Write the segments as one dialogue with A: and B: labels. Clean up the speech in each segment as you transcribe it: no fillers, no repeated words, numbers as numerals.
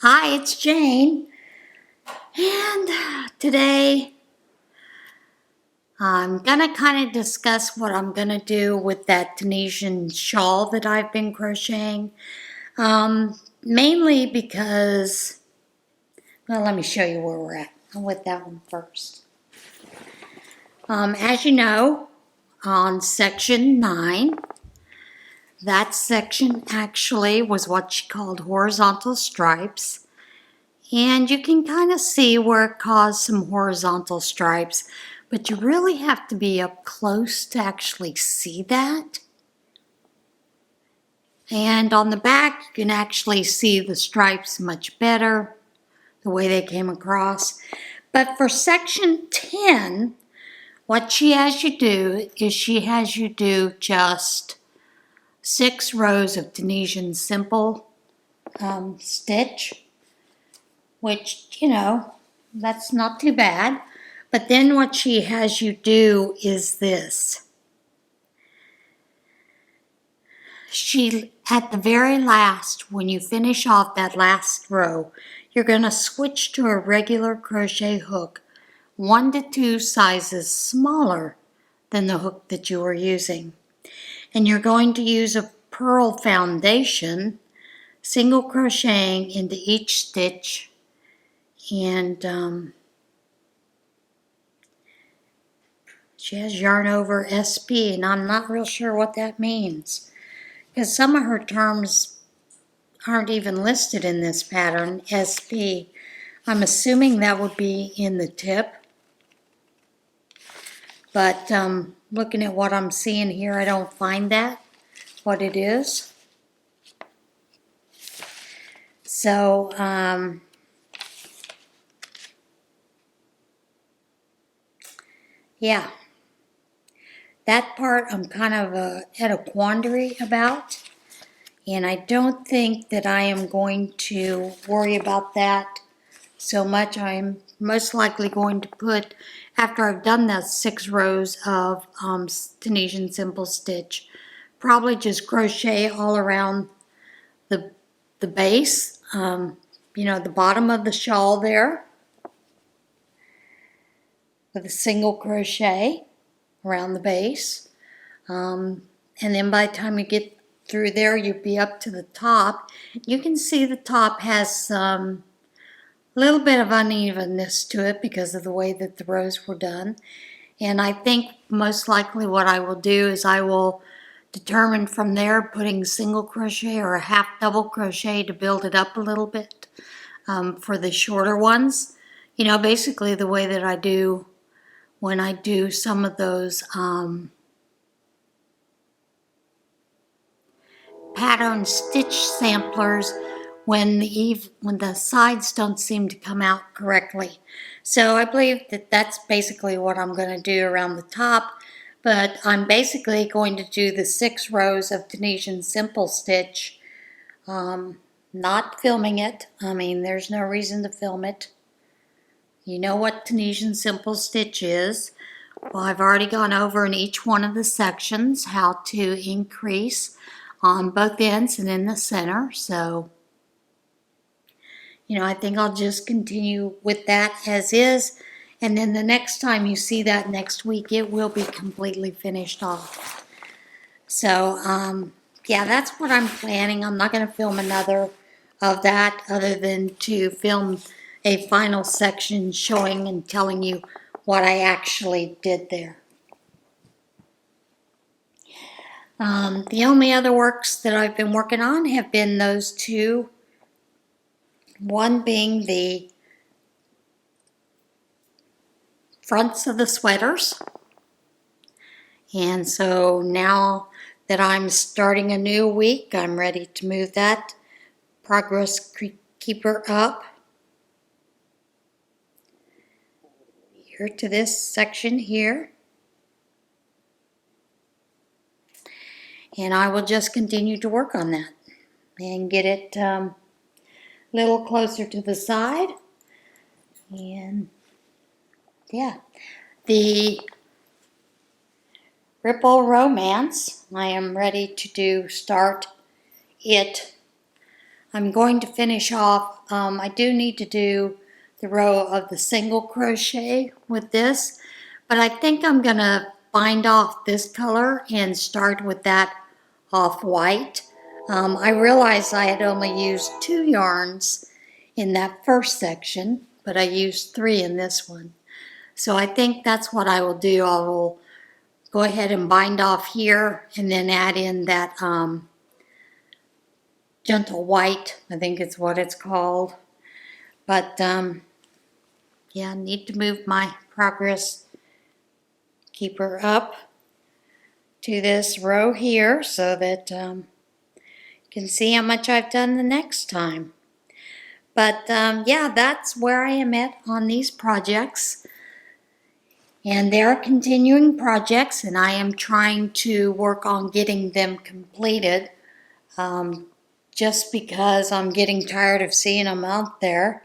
A: Hi, it's Jane, and today I'm gonna kind of discuss what I'm gonna do with that Tunisian shawl that I've been crocheting. Mainly because, well, let me show you where we're at with that one first. As you know, on section 9, that section actually was what she called horizontal stripes. And you can kind of see where it caused some horizontal stripes, but you really have to be up close to actually see that. And on the back, you can actually see the stripes much better, the way they came across. But for section 10, what she has you do is she has you do just 6 rows of Tunisian simple stitch, which, you know, that's not too bad. But then what she has you do is this. At the very last, when you finish off that last row, you're going to switch to a regular crochet hook, 1 to 2 sizes smaller than the hook that you are using. And you're going to use a pearl foundation, single crocheting into each stitch. And she has yarn over SP, and I'm not real sure what that means, because some of her terms aren't even listed in this pattern, SP. I'm assuming that would be in the tip, but looking at what I'm seeing here, I don't find that, what it is. So, yeah. That part I'm kind of at a quandary about, and I don't think that I am going to worry about that so much. I'm most likely going to put, after I've done the 6 rows of Tunisian simple stitch, probably just crochet all around the base, you know, the bottom of the shawl there, with a single crochet around the base. And then by the time you get through there, you'll be up to the top. You can see the top has some little bit of unevenness to it because of the way that the rows were done. And I think most likely what I will do is I will determine from there putting single crochet or a half double crochet to build it up a little bit for the shorter ones. You know, basically the way that I do when I do some of those pattern stitch samplers when the sides don't seem to come out correctly. So I believe that that's basically what I'm going to do around the top, but I'm basically going to do the 6 rows of Tunisian simple stitch, not filming it. I mean, there's no reason to film it. You know what Tunisian simple stitch is. Well, I've already gone over in each one of the sections how to increase on both ends and in the center. So, you know, I think I'll just continue with that as is. And then the next time you see that next week, it will be completely finished off. So, yeah, that's what I'm planning. I'm not going to film another of that other than to film a final section showing and telling you what I actually did there. The only other works that I've been working on have been those 2. One being the fronts of the sweaters. And so now that I'm starting a new week, I'm ready to move that progress keeper up here to this section here. And I will just continue to work on that and get it a little closer to the side. And yeah, the Ripple Romance, I am ready to start it I'm going to finish off. I do need to do the row of the single crochet with this, but I think I'm going to bind off this color and start with that off-white. I realized I had only used 2 yarns in that first section, but I used 3 in this one. So I think that's what I will do. I will go ahead and bind off here and then add in that gentle white, I think it's what it's called. But yeah, I need to move my progress keeper up to this row here so that you can see how much I've done the next time. But yeah, that's where I am at on these projects. And they're continuing projects, and I am trying to work on getting them completed. Just because I'm getting tired of seeing them out there,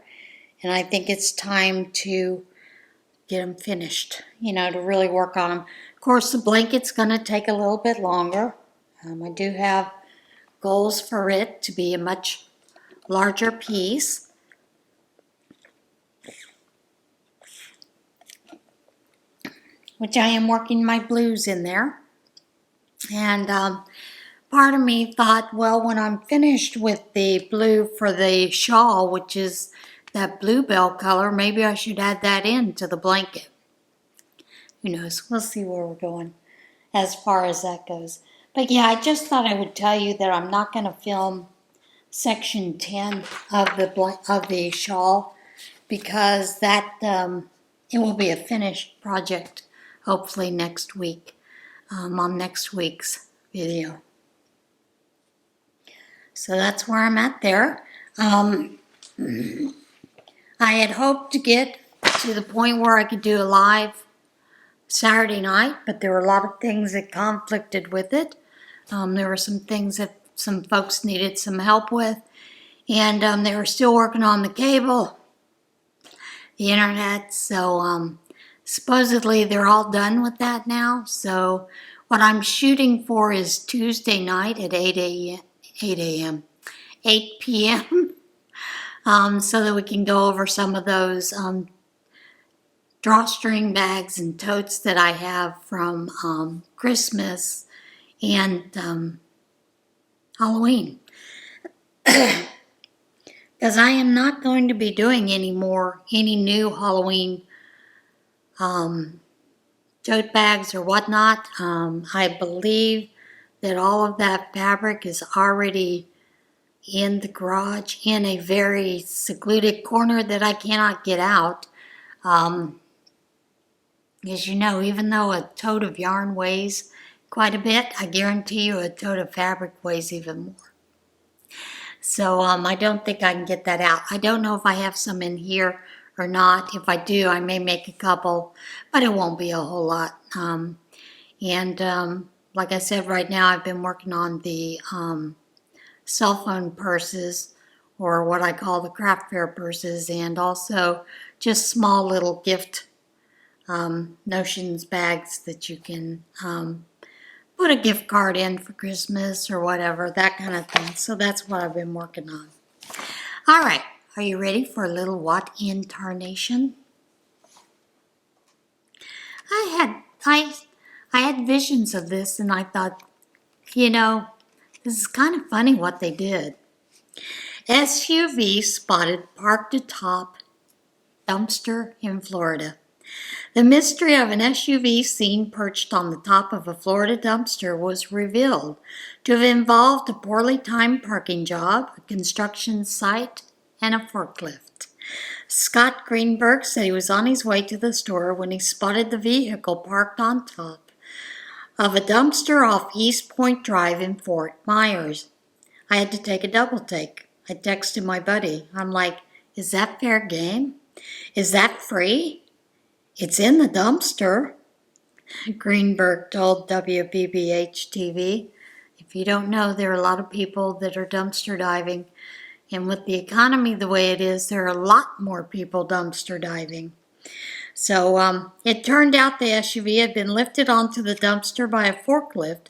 A: and I think it's time to get them finished, you know, to really work on them. Of course, the blanket's going to take a little bit longer. I do have goals for it to be a much larger piece. Which I am working my blues in there. And part of me thought, well, when I'm finished with the blue for the shawl, which is that bluebell color, maybe I should add that into the blanket. Who knows? We'll see where we're going as far as that goes. But yeah, I just thought I would tell you that I'm not going to film section 10 of the shawl because that it will be a finished project hopefully next week on next week's video. So that's where I'm at there. I had hoped to get to the point where I could do a live Saturday night, but there were a lot of things that conflicted with it. There were some things that some folks needed some help with, and they were still working on the cable, the internet, so supposedly they're all done with that now. So what I'm shooting for is Tuesday night at 8 p.m. So that we can go over some of those drawstring bags and totes that I have from Christmas and Halloween. Because I am not going to be doing any new Halloween tote bags or whatnot. I believe that all of that fabric is already in the garage in a very secluded corner that I cannot get out. As you know, even though a tote of yarn weighs quite a bit, I guarantee you a tote of fabric weighs even more. So I don't think I can get that out. I don't know if I have some in here or not. If I do, I may make a couple, but it won't be a whole lot. Like I said, right now I've been working on the cell phone purses, or what I call the craft fair purses, and also just small little gift notions bags that you can put a gift card in for Christmas or whatever, that kind of thing. So that's what I've been working on. All right, are you ready for a little what in Tarnation? I had visions of this, and I thought, you know, this is kind of funny what they did. SUV spotted parked atop dumpster in Florida. The mystery of an SUV seen perched on the top of a Florida dumpster was revealed to have involved a poorly timed parking job, a construction site, and a forklift. Scott Greenberg said he was on his way to the store when he spotted the vehicle parked on top of a dumpster off East Point Drive in Fort Myers. I had to take a double take. I texted my buddy. I'm like, is that fair game? Is that free? It's in the dumpster, Greenberg told WBBH TV. If you don't know, there are a lot of people that are dumpster diving. And with the economy the way it is, there are a lot more people dumpster diving. So it turned out the SUV had been lifted onto the dumpster by a forklift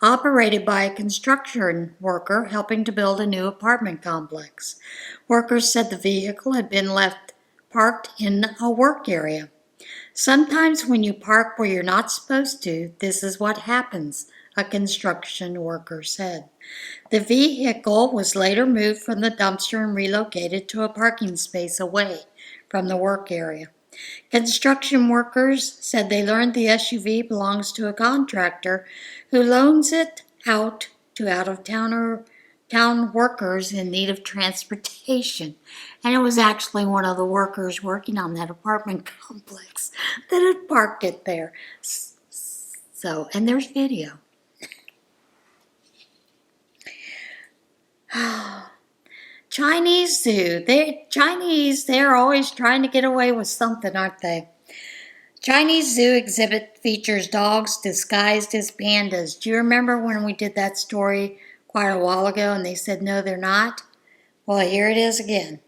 A: operated by a construction worker helping to build a new apartment complex. Workers said the vehicle had been left parked in a work area. Sometimes when you park where you're not supposed to, this is what happens, a construction worker said. The vehicle was later moved from the dumpster and relocated to a parking space away from the work area. Construction workers said they learned the SUV belongs to a contractor who loans it out to out-of-town workers in need of transportation. And it was actually one of the workers working on that apartment complex that had parked it there. So, and there's video. Chinese zoo. They're always trying to get away with something, aren't they? Chinese zoo exhibit features dogs disguised as pandas. Do you remember when we did that story quite a while ago and they said no, they're not? Well, here it is again.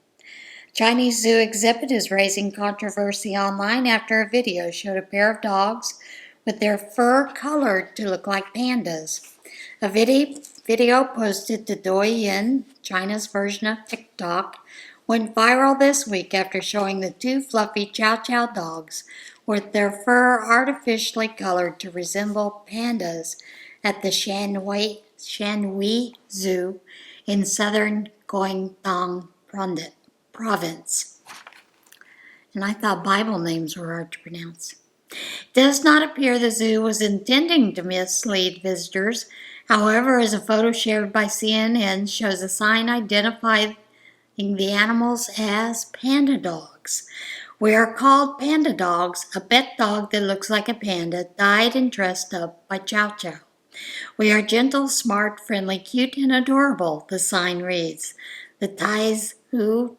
A: Chinese zoo exhibit is raising controversy online after a video showed a pair of dogs with their fur colored to look like pandas. A video posted to Douyin, China's version of TikTok, went viral this week after showing the two fluffy Chow Chow dogs with their fur artificially colored to resemble pandas at the Shanhui Zoo in southern Guangdong province. And I thought Bible names were hard to pronounce. It does not appear the zoo was intending to mislead visitors. However, as a photo shared by CNN shows a sign identifying the animals as panda dogs. We are called panda dogs, a pet dog that looks like a panda, dyed and dressed up by Chow Chow. We are gentle, smart, friendly, cute, and adorable, the sign reads. The Taizu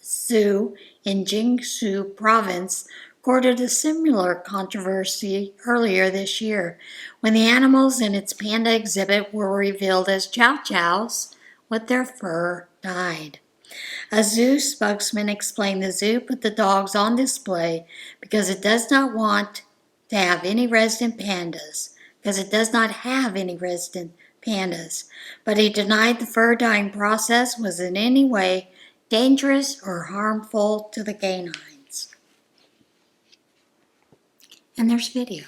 A: Zoo in Jiangsu province courted a similar controversy earlier this year when the animals in its panda exhibit were revealed as Chow Chows with their fur dyed. A zoo spokesman explained the zoo put the dogs on display because it does not want to have any resident pandas, but he denied the fur dyeing process was in any way dangerous or harmful to the canines. And there's video.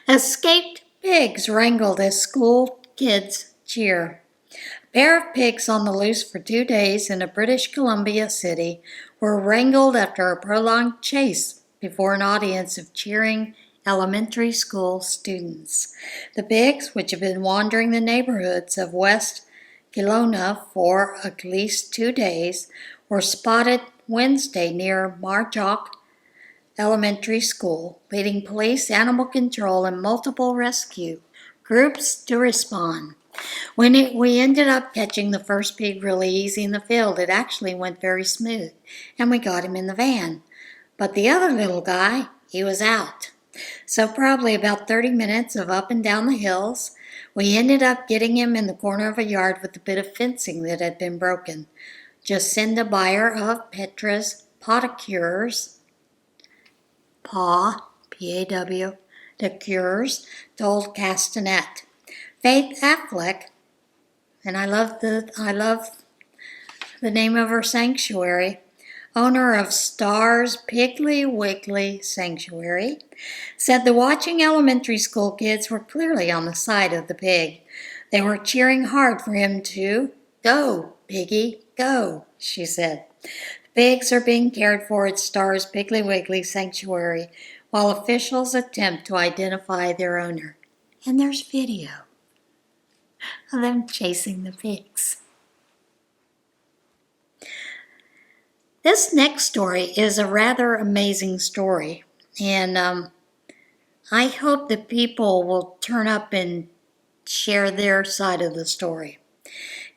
A: Escaped pigs wrangled as school kids cheer. A pair of pigs on the loose for 2 days in a British Columbia city were wrangled after a prolonged chase before an audience of cheering elementary school students. The pigs, which have been wandering the neighborhoods of West Kelowna for at least 2 days, were spotted Wednesday near Marjock Elementary School, leading police, animal control, and multiple rescue groups to respond. When we ended up catching the first pig really easy in the field, it actually went very smooth, and we got him in the van. But the other little guy, he was out. So probably about 30 minutes of up and down the hills, we ended up getting him in the corner of a yard with a bit of fencing that had been broken. Jacinda Beyer of Petra's Paw-to-Cures, P-A-W, the Cures, told Castanet. Faith Affleck, and I love the name of her sanctuary, owner of Star's Piggly Wiggly Sanctuary, said the watching elementary school kids were clearly on the side of the pig. They were cheering hard for him to go, piggy, go, she said. The pigs are being cared for at Star's Piggly Wiggly Sanctuary while officials attempt to identify their owner. And there's video of them chasing the pigs. This next story is a rather amazing story, and I hope that people will turn up and share their side of the story.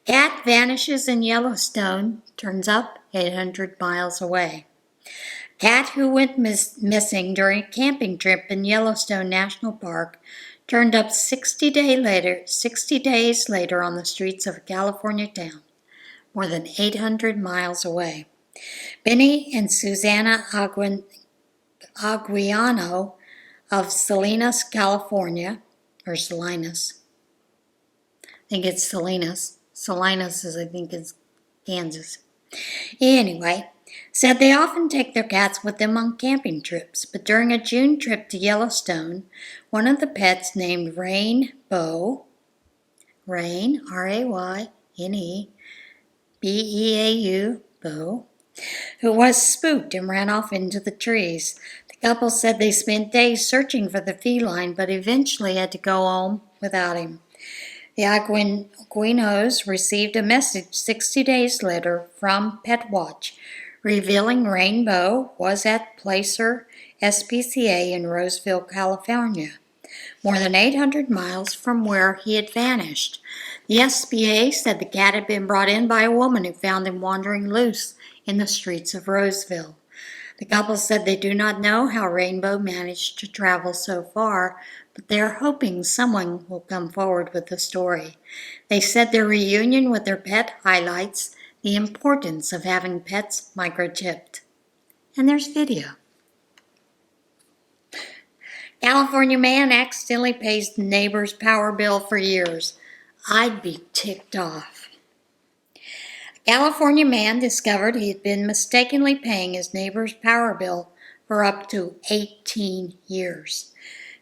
A: Cat vanishes in Yellowstone, turns up 800 miles away. Cat who went missing during a camping trip in Yellowstone National Park turned up 60 days later on the streets of a California town, more than 800 miles away. Benny and Susanna Aguiano of Salinas, California, or Salinas. I think it's Salinas. Salinas is, I think, is Kansas. Anyway, said they often take their cats with them on camping trips, but during a June trip to Yellowstone, one of the pets named Rainbow, Rain, R-A-Y-N-E, B-E-A-U, Bow, who was spooked and ran off into the trees. The couple said they spent days searching for the feline, but eventually had to go home without him. The Aguinos received a message 60 days later from PetWatch, revealing Rainbow was at Placer SPCA in Roseville, California, more than 800 miles from where he had vanished. The SPCA said the cat had been brought in by a woman who found him wandering loose in the streets of Roseville. The couple said they do not know how Rainbow managed to travel so far, but they are hoping someone will come forward with the story. They said their reunion with their pet highlights the importance of having pets microchipped. And there's video. California man accidentally pays the neighbor's power bill for years. I'd be ticked off. A California man discovered he had been mistakenly paying his neighbor's power bill for up to 18 years.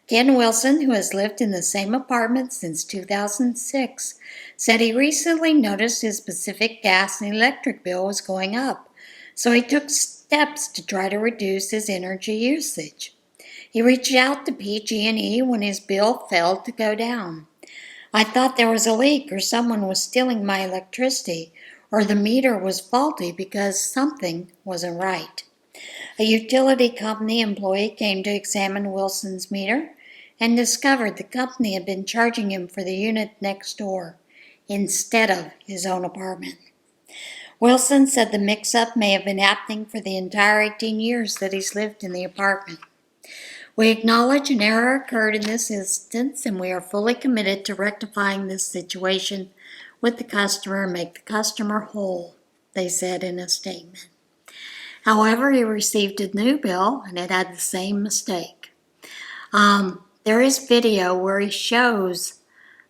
A: Ken Wilson, who has lived in the same apartment since 2006, said he recently noticed his Pacific gas and electric bill was going up, so he took steps to try to reduce his energy usage. He reached out to PG&E when his bill failed to go down. I thought there was a leak or someone was stealing my electricity or the meter was faulty because something wasn't right. A utility company employee came to examine Wilson's meter and discovered the company had been charging him for the unit next door instead of his own apartment. Wilson said the mix-up may have been happening for the entire 18 years that he's lived in the apartment. We acknowledge an error occurred in this instance, and we are fully committed to rectifying this situation with the customer and make the customer whole, they said in a statement. However, he received a new bill, and it had the same mistake. There is video where he shows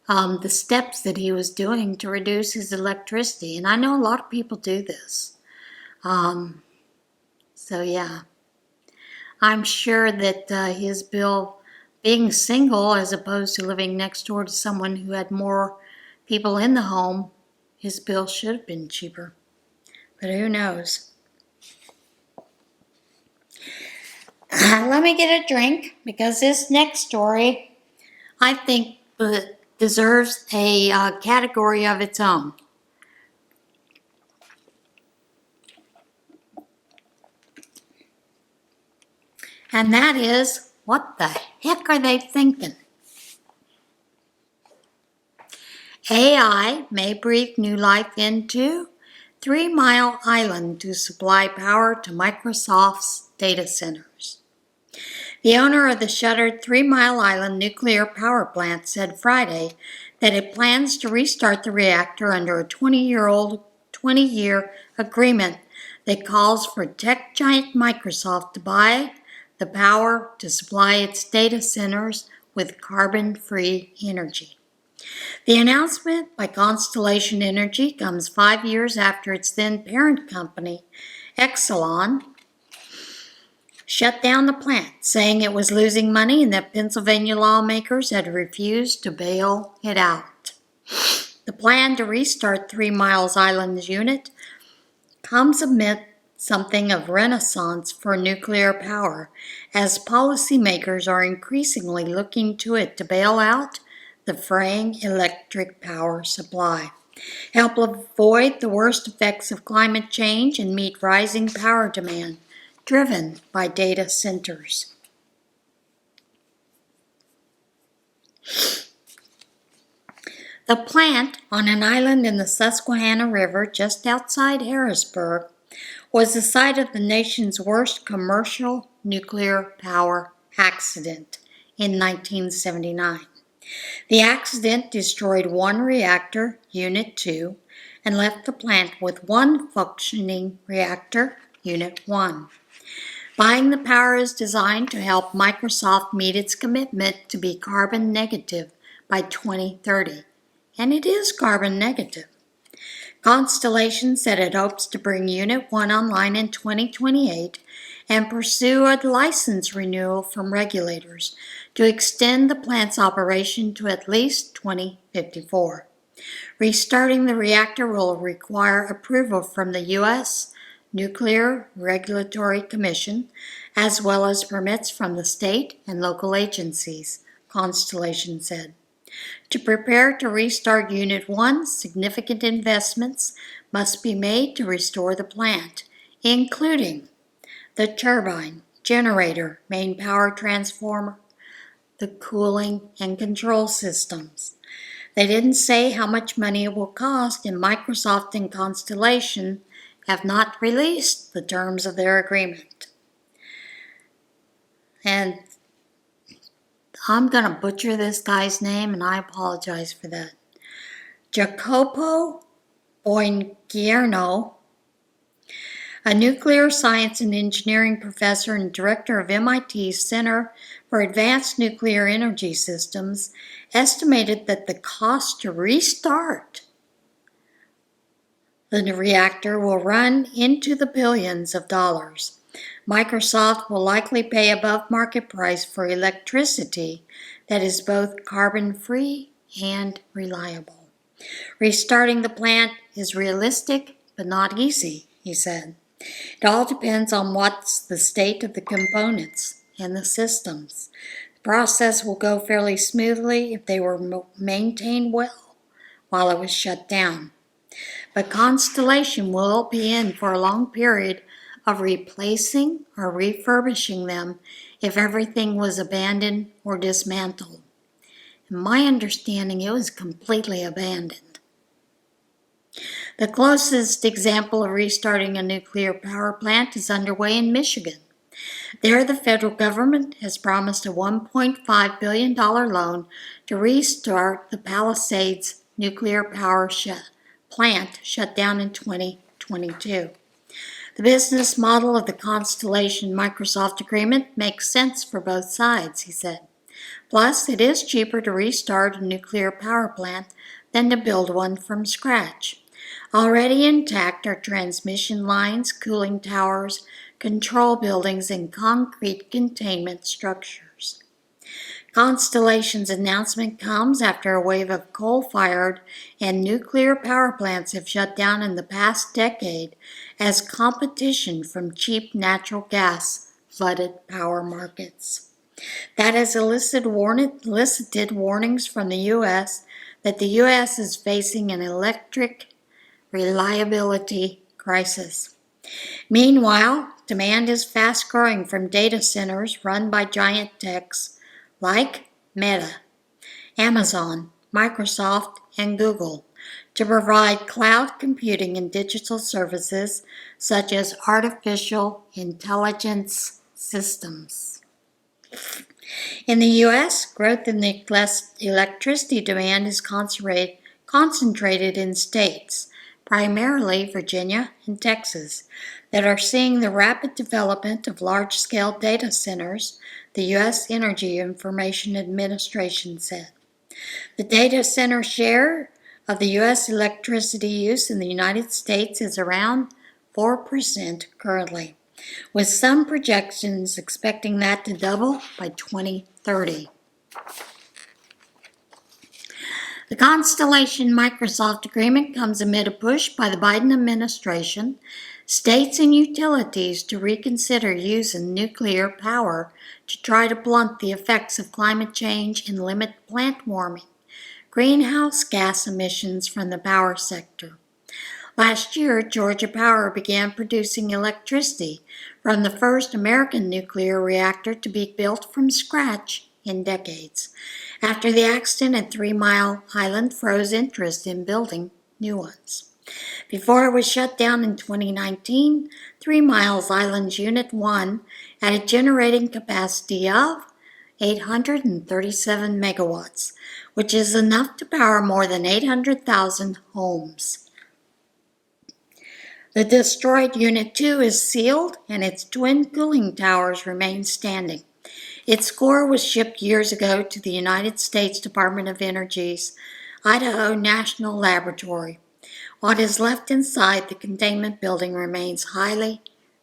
A: the steps that he was doing to reduce his electricity, and I know a lot of people do this. So yeah. I'm sure that his bill, being single as opposed to living next door to someone who had more people in the home, his bill should have been cheaper. But who knows? Let me get a drink, because this next story, I think, deserves a category of its own. And that is, what the heck are they thinking? AI may breathe new life into 3 Mile Island to supply power to Microsoft's data centers. The owner of the shuttered 3 Mile Island nuclear power plant said Friday that it plans to restart the reactor under a 20-year agreement that calls for tech giant Microsoft to buy the power to supply its data centers with carbon-free energy. The announcement by Constellation Energy comes 5 years after its then parent company, Exelon, shut down the plant, saying it was losing money and that Pennsylvania lawmakers had refused to bail it out. The plan to restart 3 Mile Island's unit comes amid something of renaissance for nuclear power, as policymakers are increasingly looking to it to bail out the fraying electric power supply, help avoid the worst effects of climate change, and meet rising power demand driven by data centers. The plant, on an island in the Susquehanna River just outside Harrisburg, was the site of the nation's worst commercial nuclear power accident in 1979. The accident destroyed one reactor, Unit 2, and left the plant with one functioning reactor, Unit 1. Buying the power is designed to help Microsoft meet its commitment to be carbon negative by 2030, and it is carbon negative. Constellation said it hopes to bring Unit 1 online in 2028 and pursue a license renewal from regulators to extend the plant's operation to at least 2054. Restarting the reactor will require approval from the U.S. Nuclear Regulatory Commission, as well as permits from the state and local agencies, Constellation said. To prepare to restart Unit 1, significant investments must be made to restore the plant, including the turbine, generator, main power transformer, the cooling and control systems. They didn't say how much money it will cost, and Microsoft and Constellation have not released the terms of their agreement. And I'm going to butcher this guy's name, and I apologize for that. Jacopo Boingierno, a nuclear science and engineering professor and director of MIT's Center for Advanced Nuclear Energy Systems, estimated that the cost to restart the reactor will run into the billions of dollars. Microsoft will likely pay above market price for electricity that is both carbon-free and reliable. Restarting the plant is realistic but not easy, he said. It all depends on what's the state of the components and the systems. The process will go fairly smoothly if they were maintained well while it was shut down. But Constellation will be in for a long period of replacing or refurbishing them if everything was abandoned or dismantled. In my understanding, it was completely abandoned. The closest example of restarting a nuclear power plant is underway in Michigan. There, the federal government has promised a $1.5 billion loan to restart the Palisades nuclear power plant shut down in 2022. The business model of the Constellation-Microsoft agreement makes sense for both sides, he said. Plus, it is cheaper to restart a nuclear power plant than to build one from scratch. Already intact are transmission lines, cooling towers, control buildings, and concrete containment structures. Constellation's announcement comes after a wave of coal-fired and nuclear power plants have shut down in the past decade as competition from cheap natural gas flooded power markets. That has elicited warnings from the U.S. that the U.S. is facing an electric reliability crisis. Meanwhile, demand is fast growing from data centers run by giant techs like Meta, Amazon, Microsoft, and Google to provide cloud computing and digital services such as artificial intelligence systems. In the U.S., growth in the electricity demand is concentrated in states, primarily Virginia and Texas, that are seeing the rapid development of large-scale data centers, the U.S. Energy Information Administration said. The data center share of the U.S. electricity use in the United States is around 4% currently, with some projections expecting that to double by 2030. The Constellation-Microsoft agreement comes amid a push by the Biden administration, states and utilities to reconsider using nuclear power to try to blunt the effects of climate change and limit plant warming, greenhouse gas emissions from the power sector. Last year, Georgia Power began producing electricity from the first American nuclear reactor to be built from scratch in decades, after the accident at 3 Mile Island froze interest in building new ones. Before it was shut down in 2019, 3 Miles Island's Unit 1 had a generating capacity of 837 megawatts, which is enough to power more than 800,000 homes. The destroyed Unit 2 is sealed and its twin cooling towers remain standing. Its core was shipped years ago to the United States Department of Energy's Idaho National Laboratory. What is left inside the containment building remains highly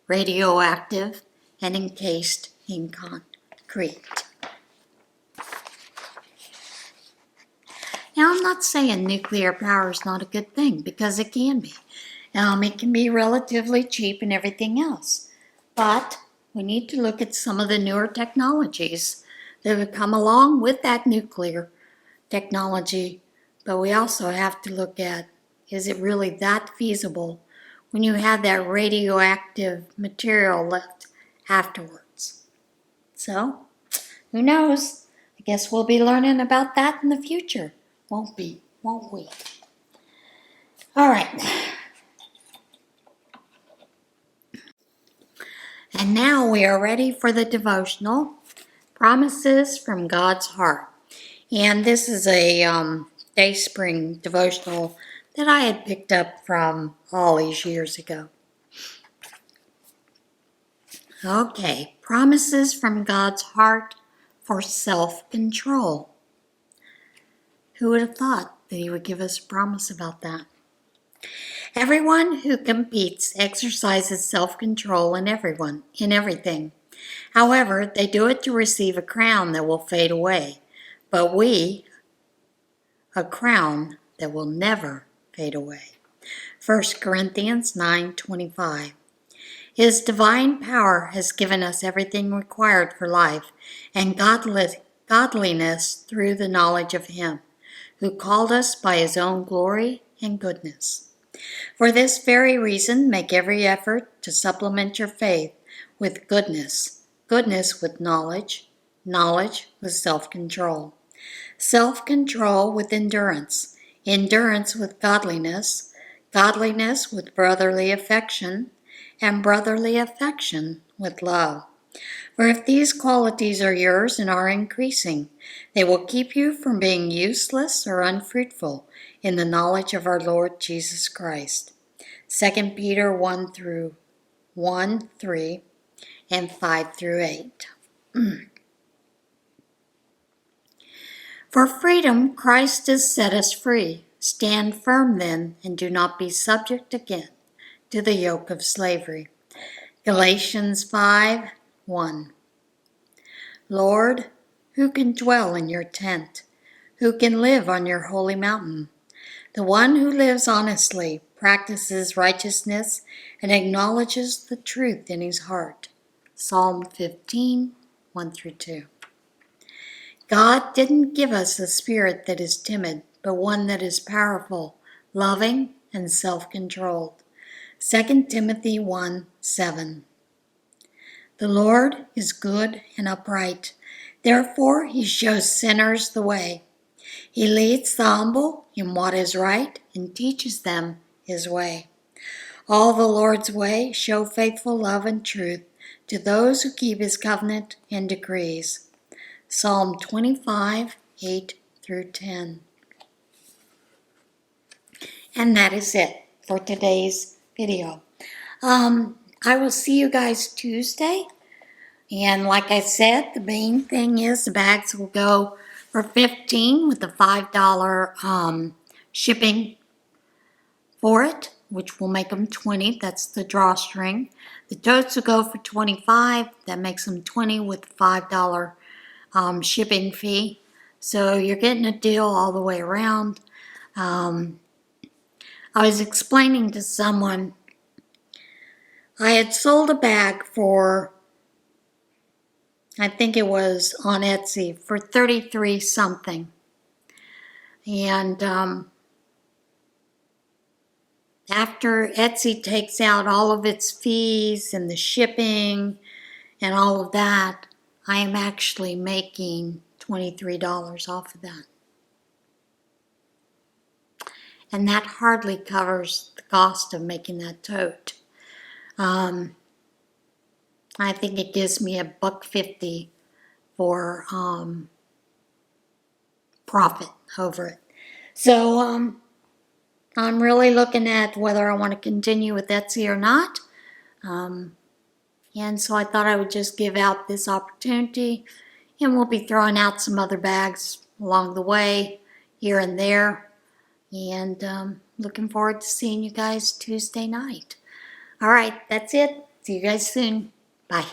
A: radioactive and encased in concrete. Now, I'm not saying nuclear power is not a good thing, because it can be. It can be relatively cheap and everything else. But we need to look at some of the newer technologies that have come along with that nuclear technology. But we also have to look at, is it really that feasible when you have that radioactive material left afterwards? So, who knows? I guess we'll be learning about that in the future. Won't we? All right. And now we are ready for the devotional, Promises from God's Heart. And this is a Dayspring devotional that I had picked up from all these years ago. Okay, Promises from God's Heart for Self-Control. Who would have thought that he would give us a promise about that? Everyone who competes exercises self-control in everything. However, they do it to receive a crown that will fade away, but we, a crown that will never fade away. 1 Corinthians 9:25. His divine power has given us everything required for life and godliness through the knowledge of Him, who called us by His own glory and goodness. For this very reason, make every effort to supplement your faith with goodness, goodness with knowledge, knowledge with self-control, self-control with endurance, endurance with godliness, godliness with brotherly affection, and brotherly affection with love. For if these qualities are yours and are increasing, they will keep you from being useless or unfruitful in the knowledge of our Lord Jesus Christ. 2 Peter 1:3, and 5-8. For freedom Christ has set us free. Stand firm then, and do not be subject again to the yoke of slavery. Galatians 5:1. Lord, who can dwell in your tent? Who can live on your holy mountain? The one who lives honestly, practices righteousness, and acknowledges the truth in his heart. Psalm 15:1-2. God didn't give us a spirit that is timid, but one that is powerful, loving, and self-controlled. 2 Timothy 1:7. The Lord is good and upright. Therefore he shows sinners the way. He leads the humble in what is right and teaches them his way. All the Lord's way show faithful love and truth to those who keep his covenant and decrees. Psalm 25:8-10. And that is it for today's video. I will see you guys Tuesday. And like I said, the main thing is the bags will go for $15 with the $5 shipping for it, which will make them $20. That's the drawstring. The totes will go for $25. That makes them $20 with the $5 shipping fee. So you're getting a deal all the way around. I was explaining to someone, I had sold a bag for, I think it was on Etsy, for $33 something. And after Etsy takes out all of its fees and the shipping and all of that, I am actually making $23 off of that. And that hardly covers the cost of making that tote. I think it gives me $1.50 for profit over it. So I'm really looking at whether I want to continue with Etsy or not. And so I thought I would just give out this opportunity And we'll be throwing out some other bags along the way, here and there. And looking forward to seeing you guys Tuesday night. All right, that's it. See you guys soon. Bye.